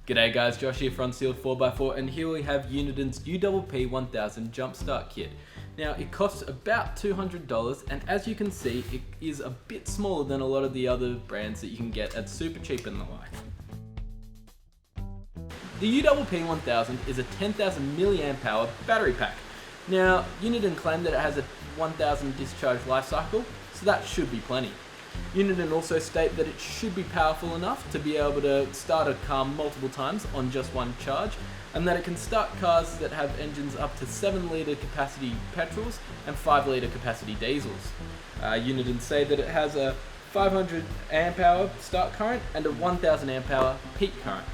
G'day guys, Josh here for Unsealed 4x4, and here we have Uniden's UPP1000 Jump Start kit. Now it costs about $200, and as you can see it is a bit smaller than a lot of the other brands that you can get at Super Cheap and the like. The UPP1000 is a 10,000 mAh battery pack. Now Uniden claimed that it has a 1000 discharge life cycle, so that should be plenty. Uniden also state that it should be powerful enough to be able to start a car multiple times on just one charge, and that it can start cars that have engines up to 7 litre capacity petrols and 5 litre capacity diesels. Uniden say that it has a 500 amp hour start current and a 1000 amp hour peak current.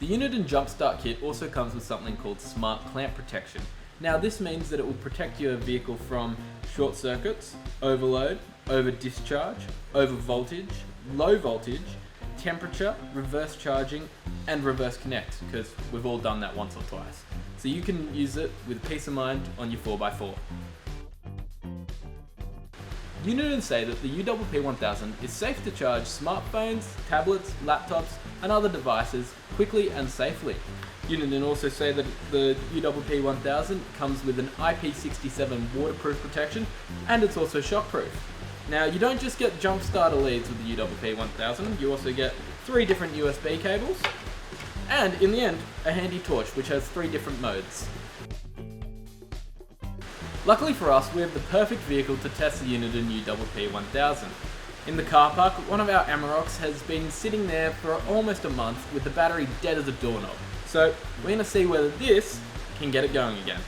The Uniden Jump Start kit also comes with something called Smart Clamp Protection. Now this means that it will protect your vehicle from short circuits, overload, over discharge, over voltage, low voltage, temperature, reverse charging, and reverse connect, because we've all done that once or twice. So you can use it with peace of mind on your 4x4. Uniden say that the UPP1000 is safe to charge smartphones, tablets, laptops, and other devices quickly and safely. Uniden also say that the UPP1000 comes with an IP67 waterproof protection, and it's also shockproof. Now you don't just get jump starter leads with the UPP1000, you also get 3 different USB cables, and in the end, a handy torch which has 3 different modes. Luckily for us, we have the perfect vehicle to test the Uniden UPP1000. In the car park, one of our Amaroks has been sitting there for almost a month with the battery dead as a doorknob. So we're going to see whether this can get it going again.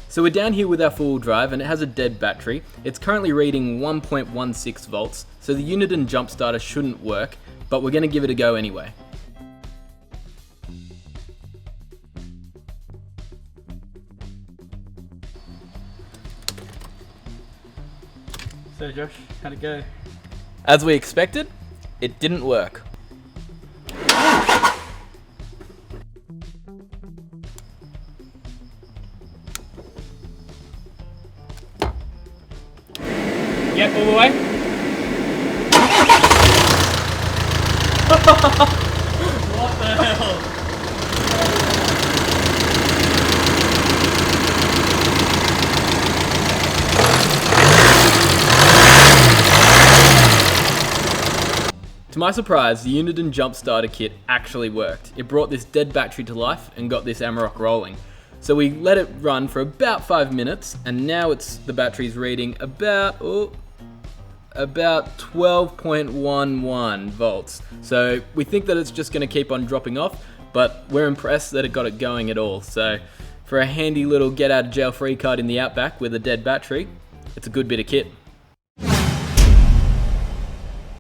So we're down here with our 4-wheel drive, and it has a dead battery. It's currently reading 1.16 volts, so the Uniden Jump Starter shouldn't work, but we're going to give it a go anyway. So Josh, how'd it go? As we expected, it didn't work. Yep, all the way. What the hell? To my surprise, the Uniden Jump Starter kit actually worked. It brought this dead battery to life and got this Amarok rolling. So we let it run for about 5 minutes, and now the battery's reading about 12.11 volts. So we think that it's just going to keep on dropping off, but we're impressed that it got it going at all. So for a handy little get out of jail free card in the outback with a dead battery, it's a good bit of kit.